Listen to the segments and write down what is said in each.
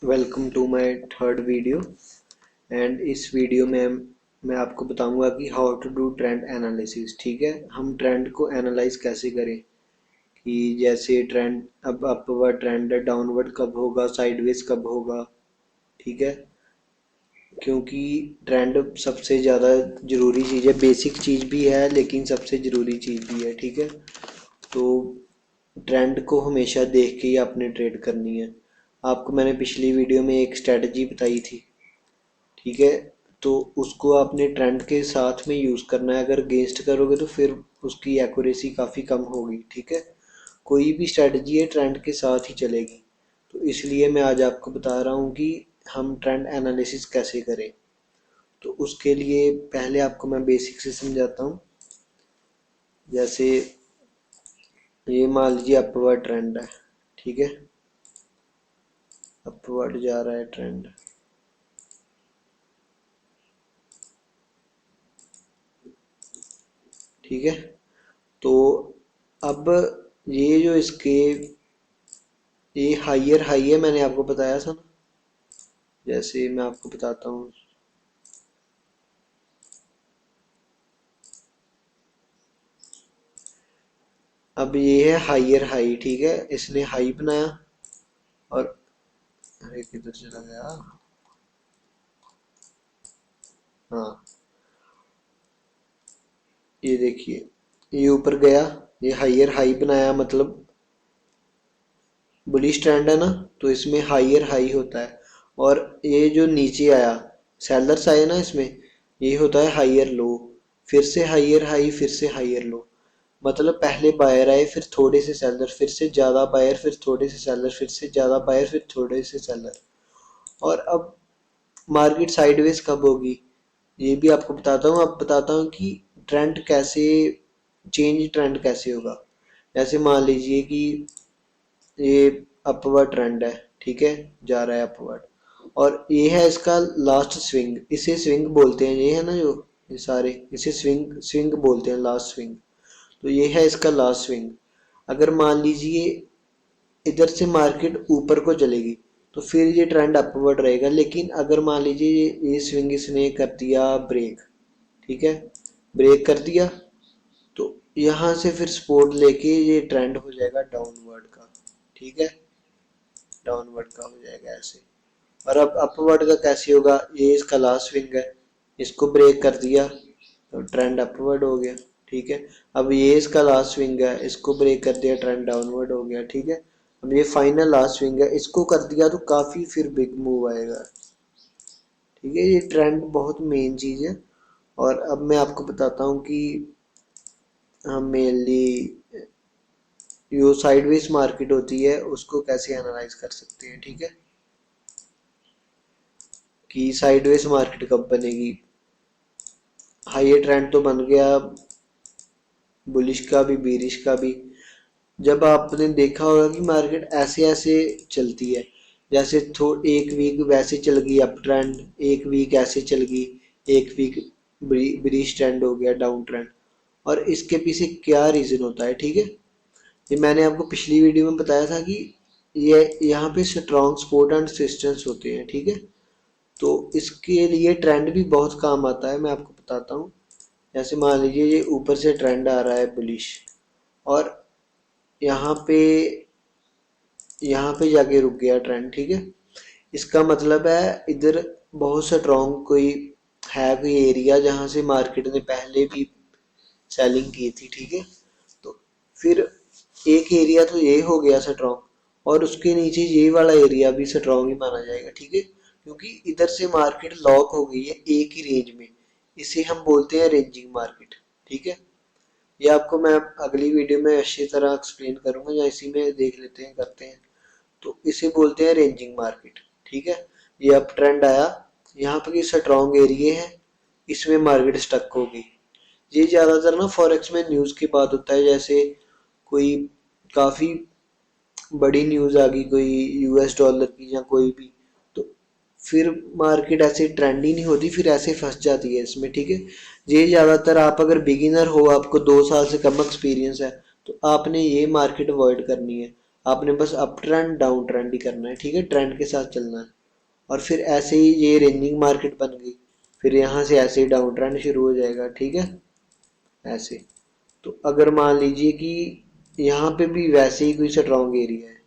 Welcome to my third video. And इस video में मैं आपको बताऊंगा कि how to do trend analysis. ठीक है, हम ट्रेंड को एनालाइज कैसे करें कि जैसे ट्रेंड अब अपवर्ड ट्रेंड है, डाउनवर्ड कब होगा, साइडवेज कब होगा। ठीक है, क्योंकि ट्रेंड सबसे ज़्यादा ज़रूरी चीज़ है, बेसिक चीज़ भी है लेकिन सबसे ज़रूरी चीज़ भी है। ठीक है, तो ट्रेंड को हमेशा देख के ही आपने ट्रेड करनी है। आपको मैंने पिछली वीडियो में एक स्ट्रेटजी बताई थी। ठीक है, तो उसको आपने ट्रेंड के साथ में यूज़ करना है। अगर अगेंस्ट करोगे तो फिर उसकी एक्यूरेसी काफ़ी कम होगी। ठीक है, कोई भी स्ट्रेटजी है ट्रेंड के साथ ही चलेगी। तो इसलिए मैं आज आपको बता रहा हूँ कि हम ट्रेंड एनालिसिस कैसे करें। तो उसके लिए पहले आपको मैं बेसिक से समझाता हूँ। जैसे ये मान लीजिए अपवर्ड ट्रेंड है। ठीक है, अपवर्ड जा रहा है ट्रेंड। ठीक है, तो अब ये जो इसके ये हाइयर हाई है, मैंने आपको बताया था ना। जैसे मैं आपको बताता हूँ, अब ये है हाइयर हाई। ठीक है, इसने हाई बनाया और अरे किधर चला गया। हाँ, ये देखिए, ये ऊपर गया, ये हाइयर हाई बनाया, मतलब बुलिश ट्रेंड है ना, तो इसमें हाइयर हाई होता है। और ये जो नीचे आया, सेलर्स आए ना इसमें, ये होता है हाइयर लो। फिर से हाइयर हाई, फिर से हाइयर लो। मतलब पहले बायर आए, फिर थोड़े से सेलर, फिर से ज़्यादा बायर, फिर थोड़े से सेलर, फिर से ज़्यादा बायर, फिर थोड़े से सेलर। और अब मार्केट साइडवेज कब होगी ये भी आपको बताता हूँ। अब बताता हूँ कि ट्रेंड कैसे चेंज, ट्रेंड कैसे होगा। जैसे मान लीजिए कि ये अपवर्ड ट्रेंड है। ठीक है, जा रहा है अपवर्ड, और ये है इसका लास्ट स्विंग। इसे स्विंग बोलते हैं, ये है ना जो ये सारे, इसे स्विंग स्विंग बोलते हैं, लास्ट स्विंग। तो ये है इसका लास्ट स्विंग। अगर मान लीजिए इधर से मार्केट ऊपर को चलेगी तो फिर ये ट्रेंड अपवर्ड रहेगा। लेकिन अगर मान लीजिए ये स्विंग इसने कर दिया ब्रेक। ठीक है, ब्रेक कर दिया, तो यहाँ से फिर सपोर्ट लेके ये ट्रेंड हो जाएगा डाउनवर्ड का। ठीक है, डाउनवर्ड का हो जाएगा ऐसे। और अब अपवर्ड का कैसे होगा, ये इसका लास्ट स्विंग है, इसको ब्रेक कर दिया तो ट्रेंड अपवर्ड हो गया। ठीक है, अब ये इसका लास्ट स्विंग है, इसको ब्रेक कर दिया, ट्रेंड डाउनवर्ड हो गया। ठीक है, अब ये फाइनल लास्ट स्विंग है, इसको कर दिया तो काफ़ी फिर बिग मूव आएगा। ठीक है, ये ट्रेंड बहुत मेन चीज़ है। और अब मैं आपको बताता हूँ कि हम मेनली जो साइडवेज मार्केट होती है उसको कैसे एनालाइज कर सकते हैं। ठीक है, कि साइडवेज मार्केट कब बनेगी। हाइयर ट्रेंड तो बन गया, बुलिश का भी बीरिश का भी। जब आपने देखा होगा कि मार्केट ऐसे ऐसे चलती है, जैसे एक वीक वैसे चल गई अप ट्रेंड, एक वीक ऐसे चल गई, एक वीक ब्रीश ट्रेंड हो गया, डाउन ट्रेंड। और इसके पीछे क्या रीज़न होता है। ठीक है, ये मैंने आपको पिछली वीडियो में बताया था कि ये यहाँ पे स्ट्रॉन्ग सपोर्ट एंड रेजिस्टेंस होते हैं। ठीक है, तो इसके लिए ट्रेंड भी बहुत काम आता है, मैं आपको बताता हूँ। जैसे मान लीजिए ये ऊपर से ट्रेंड आ रहा है बुलिश, और यहाँ पे यहाँ पे जाके रुक गया ट्रेंड। ठीक है, इसका मतलब है इधर बहुत स्ट्रॉन्ग कोई है, कोई एरिया जहाँ से मार्केट ने पहले भी सेलिंग की थी। ठीक है, तो फिर एक एरिया तो ये हो गया स्ट्रॉन्ग, और उसके नीचे ये वाला एरिया भी स्ट्रॉन्ग ही माना जाएगा। ठीक है, क्योंकि इधर से मार्केट लॉक हो गई है एक ही रेंज में, इसे हम बोलते हैं रेंजिंग मार्केट। ठीक है, ये आपको मैं अगली वीडियो में अच्छी तरह एक्सप्लेन करूंगा, या इसी में देख लेते हैं, करते हैं। तो इसे बोलते हैं रेंजिंग मार्केट। ठीक है, ये अप ट्रेंड आया, यहाँ पर ये स्ट्रॉन्ग एरिया है, इसमें मार्केट स्टक हो गई। ये ज़्यादातर ना फॉरेक्स में न्यूज़ के बाद होता है। जैसे कोई काफ़ी बड़ी न्यूज़ आ गई कोई यूएस डॉलर की या कोई भी, तो फिर मार्केट ऐसे ट्रेंड ही नहीं होती, फिर ऐसे फंस जाती है इसमें। ठीक है, ये ज़्यादातर आप अगर बिगिनर हो, आपको 2 साल से कम एक्सपीरियंस है, तो आपने ये मार्केट अवॉइड करनी है। आपने बस अप ट्रेंड डाउन ट्रेंड ही करना है, ठीक है, ट्रेंड के साथ चलना है। और फिर ऐसे ही ये रेंजिंग मार्केट बन गई, फिर यहाँ से ऐसे ही डाउन ट्रेंड शुरू हो जाएगा, ठीक है, ऐसे। तो अगर मान लीजिए कि यहाँ पे भी वैसे ही कोई स्ट्रॉन्ग एरिया है,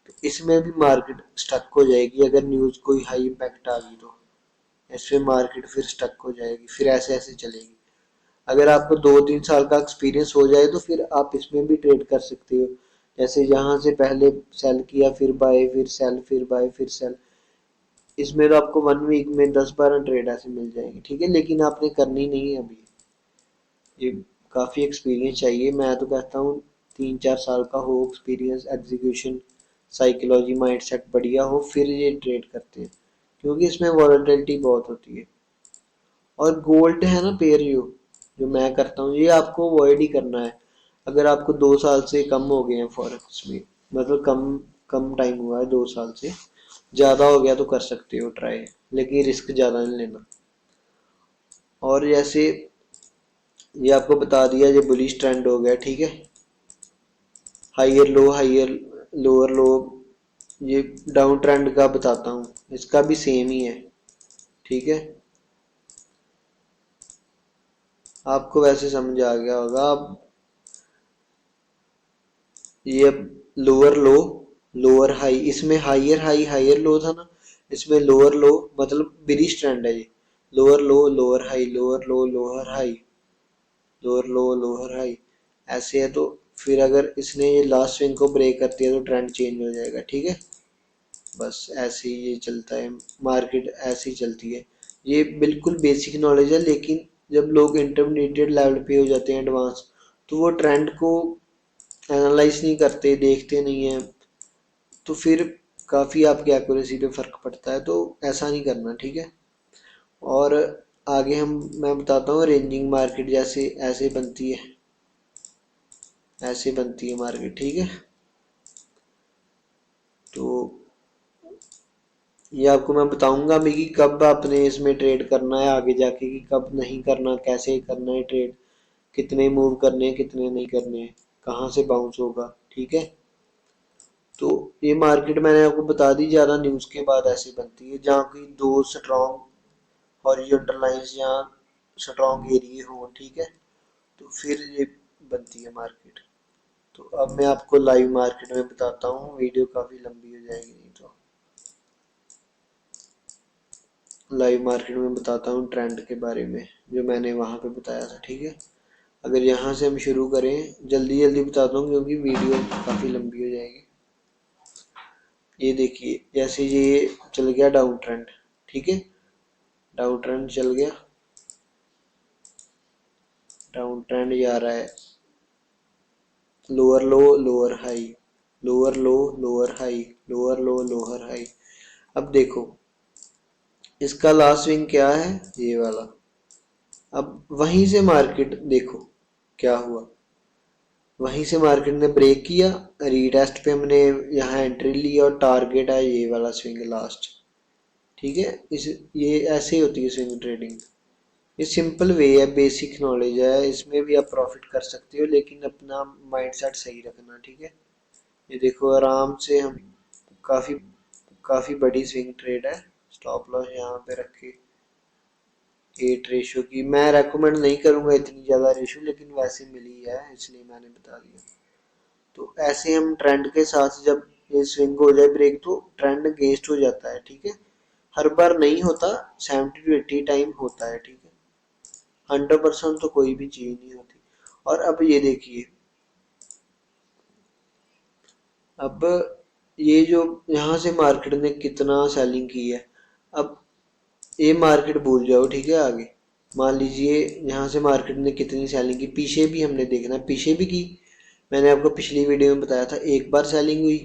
तो इसमें भी मार्केट स्टक हो जाएगी, अगर न्यूज़ कोई हाई इम्पैक्ट आ गई तो इसमें मार्केट फिर स्टक हो जाएगी, फिर ऐसे ऐसे चलेगी। अगर आपको 2-3 साल का एक्सपीरियंस हो जाए तो फिर आप इसमें भी ट्रेड कर सकते हो, जैसे यहाँ से पहले सेल किया, फिर बाय, फिर सेल, फिर बाय, फिर सेल। इसमें तो आपको 1 वीक में 10-12 ट्रेड ऐसे मिल जाएंगे, ठीक है, लेकिन आपने करनी नहीं है अभी। ये काफ़ी एक्सपीरियंस चाहिए, मैं तो कहता हूँ 3-4 साल का हो एक्सपीरियंस, एग्जीक्यूशन, साइकोलॉजी, माइंडसेट बढ़िया हो, फिर ये ट्रेड करते हैं, क्योंकि इसमें वॉलेटिलिटी बहुत होती है। और गोल्ड है ना पेयर, जो मैं करता हूँ, ये आपको अवॉइड ही करना है। अगर आपको 2 साल से कम हो गए हैं फॉरेक्स में, मतलब कम कम टाइम हुआ है 2 साल से, ज़्यादा हो गया तो कर सकते हो ट्राई, लेकिन रिस्क ज़्यादा नहीं लेना। और जैसे ये आपको बता दिया, ये बुलिश ट्रेंड हो गया, ठीक है, हाइयर लो, हाइयर लोअर लो। ये डाउन ट्रेंड का बताता हूँ, इसका भी सेम ही है, ठीक है, आपको वैसे समझ आ गया होगा अब। ये लोअर लो, लोअर हाई, इसमें हाइयर हाई हाइयर लो था ना, इसमें लोअर लो, मतलब बिरिश ट्रेंड है ये। लोअर लो, लोअर हाई, लोअर लो, लोअर हाई, लोअर लो, लोअर हाई, ऐसे है। तो फिर अगर इसने ये लास्ट स्विंग को ब्रेक कर दिया तो ट्रेंड चेंज हो जाएगा, ठीक है। बस ऐसे ही ये चलता है, मार्केट ऐसे ही चलती है। ये बिल्कुल बेसिक नॉलेज है, लेकिन जब लोग इंटरमीडिएट लेवल पे हो जाते हैं, एडवांस, तो वो ट्रेंड को एनालाइज नहीं करते, देखते नहीं है, तो फिर काफ़ी आपकी एक्यूरेसी पे फ़र्क पड़ता है, तो ऐसा नहीं करना, ठीक है। और आगे मैं बताता हूँ रेंजिंग मार्केट, जैसे ऐसे बनती है, ऐसे बनती है मार्केट, ठीक है। तो ये आपको मैं बताऊंगा अभी कि कब आपने इसमें ट्रेड करना है आगे जाके, कि कब नहीं करना, कैसे करना है ट्रेड, कितने मूव करने हैं, कितने नहीं करने हैं, कहाँ से बाउंस होगा, ठीक है। तो ये मार्केट मैंने आपको बता दी, ज़्यादा न्यूज़ के बाद ऐसे बनती है, जहाँ की दो स्ट्रॉन्ग हॉरिजॉन्टल लाइंस या स्ट्रॉन्ग एरिए हो, ठीक है, तो फिर ये बनती है मार्केट। तो अब मैं आपको लाइव मार्केट में बताता हूँ, वीडियो काफ़ी लंबी हो जाएगी नहीं तो। लाइव मार्केट में बताता हूँ ट्रेंड के बारे में, जो मैंने वहाँ पे बताया था, ठीक है। अगर यहाँ से हम शुरू करें, जल्दी जल्दी बताता हूँ क्योंकि वीडियो काफ़ी लंबी हो जाएगी। ये देखिए, जैसे ये चल गया डाउन ट्रेंड, ठीक है, डाउन ट्रेंड चल गया, डाउन ट्रेंड जा रहा है, लोअर लो, लोअर हाई, लोअर लो, लोअर हाई, लोअर लो, लोअर हाई। अब देखो इसका लास्ट स्विंग क्या है, ये वाला। अब वहीं से मार्केट देखो क्या हुआ, वहीं से मार्केट ने ब्रेक किया, रीटेस्ट पे हमने यहाँ एंट्री ली और टारगेट है ये वाला स्विंग लास्ट, ठीक है। इस ये ऐसे ही होती है स्विंग ट्रेडिंग। ये सिंपल वे है, बेसिक नॉलेज है, इसमें भी आप प्रॉफिट कर सकते हो, लेकिन अपना माइंडसेट सही रखना, ठीक है। ये देखो आराम से हम काफ़ी काफ़ी बड़ी स्विंग ट्रेड है, स्टॉप लॉस यहाँ पे रखे 8 रेशो की। मैं रेकमेंड नहीं करूँगा इतनी ज़्यादा रेशो, लेकिन वैसे मिली है इसलिए मैंने बता दिया। तो ऐसे हम ट्रेंड के साथ जब ये स्विंग हो जाए ब्रेक, तो ट्रेंड अगेंस्ट हो जाता है, ठीक है। हर बार नहीं होता, 70-80 टाइम होता है, ठीक है। 100% तो कोई भी चीज़ नहीं होती। और अब ये देखिए, अब ये जो यहाँ से मार्केट ने कितना सेलिंग की है, अब ये मार्केट भूल जाओ, ठीक है। आगे मान लीजिए यहाँ से मार्केट ने कितनी सेलिंग की, पीछे भी हमने देखना, पीछे भी की। मैंने आपको पिछली वीडियो में बताया था, एक बार सेलिंग हुई,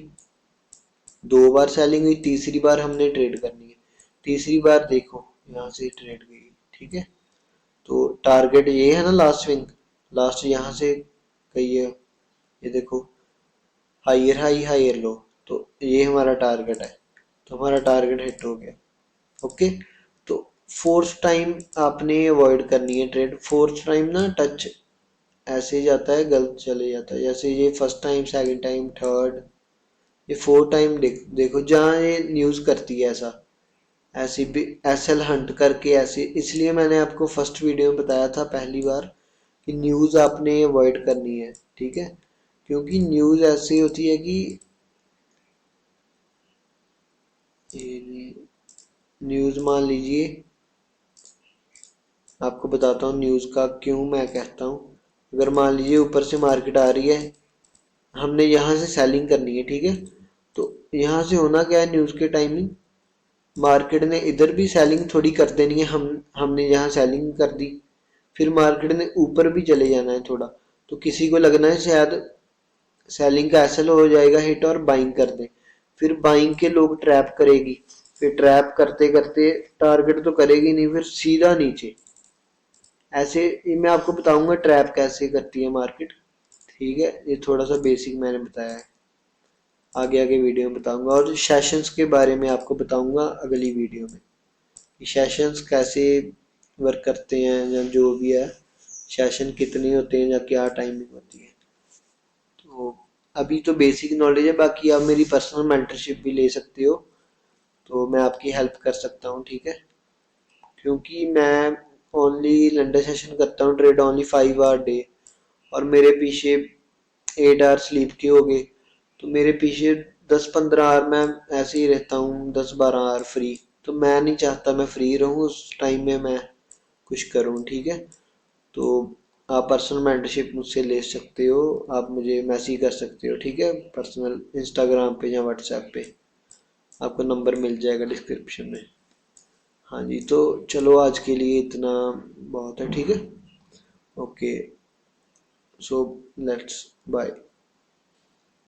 2 बार सेलिंग हुई, तीसरी बार हमने ट्रेड करनी है। तीसरी बार देखो यहाँ से ट्रेड गई, ठीक है। तो टारगेट ये है ना लास्ट स्विंग, लास्ट यहाँ से गई है, ये देखो हाइयर हाई हाइयर लो, तो ये हमारा टारगेट है, तो हमारा टारगेट हिट हो गया, ओके। तो फोर्थ टाइम आपने अवॉइड करनी है ट्रेड, फोर्थ टाइम ना टच ऐसे जाता है, गलत चले जाता है। जैसे ये first time, second time, third, ये फोर्थ टाइम देखो जहाँ ये न्यूज़ करती है ऐसा, ऐसी भी एसएल हंट करके ऐसे। इसलिए मैंने आपको फर्स्ट वीडियो में बताया था पहली बार कि न्यूज़ आपने अवॉइड करनी है, ठीक है। क्योंकि न्यूज़ ऐसी होती है कि न्यूज़ मान लीजिए, आपको बताता हूँ न्यूज़ का क्यों मैं कहता हूँ। अगर मान लीजिए ऊपर से मार्केट आ रही है, हमने यहाँ से सेलिंग करनी है, ठीक है। तो यहाँ से होना क्या है, न्यूज़ के टाइमिंग मार्केट ने इधर भी सेलिंग थोड़ी कर देनी है, हमने यहाँ सेलिंग कर दी, फिर मार्केट ने ऊपर भी चले जाना है थोड़ा। तो किसी को लगना है शायद सेलिंग का एसएल हो जाएगा हिट और बाइंग कर दे, फिर बाइंग के लोग ट्रैप करेगी, फिर ट्रैप करते करते टारगेट तो करेगी नहीं, फिर सीधा नीचे। ऐसे ये मैं आपको बताऊंगा ट्रैप कैसे करती है मार्केट, ठीक है। ये थोड़ा सा बेसिक मैंने बताया है, आगे आगे वीडियो में बताऊंगा। और सेशंस के बारे में आपको बताऊंगा अगली वीडियो में, कि सेशंस कैसे वर्क करते हैं, या जो भी है सेशन कितने होते हैं या क्या टाइमिंग होती है। तो अभी तो बेसिक नॉलेज है, बाकी आप मेरी पर्सनल मेंटरशिप भी ले सकते हो, तो मैं आपकी हेल्प कर सकता हूँ, ठीक है। क्योंकि मैं ओनली लंडन सेशन करता हूँ ट्रेड ओनली 5 आवर डे, और मेरे पीछे 8 आवर स्लीप के हो गए, तो मेरे पीछे 10-15 आवर मैं ऐसे ही रहता हूँ, 10-12 आवर फ्री। तो मैं नहीं चाहता मैं फ्री रहूँ, उस टाइम में मैं कुछ करूँ, ठीक है। तो आप पर्सनल मेंटरशिप मुझसे ले सकते हो, आप मुझे मैसेज कर सकते हो, ठीक है, पर्सनल इंस्टाग्राम पे या व्हाट्सएप पे, आपको नंबर मिल जाएगा डिस्क्रिप्शन में। हाँ जी, तो चलो आज के लिए इतना बहुत है, ठीक है। Okay, so let's bye.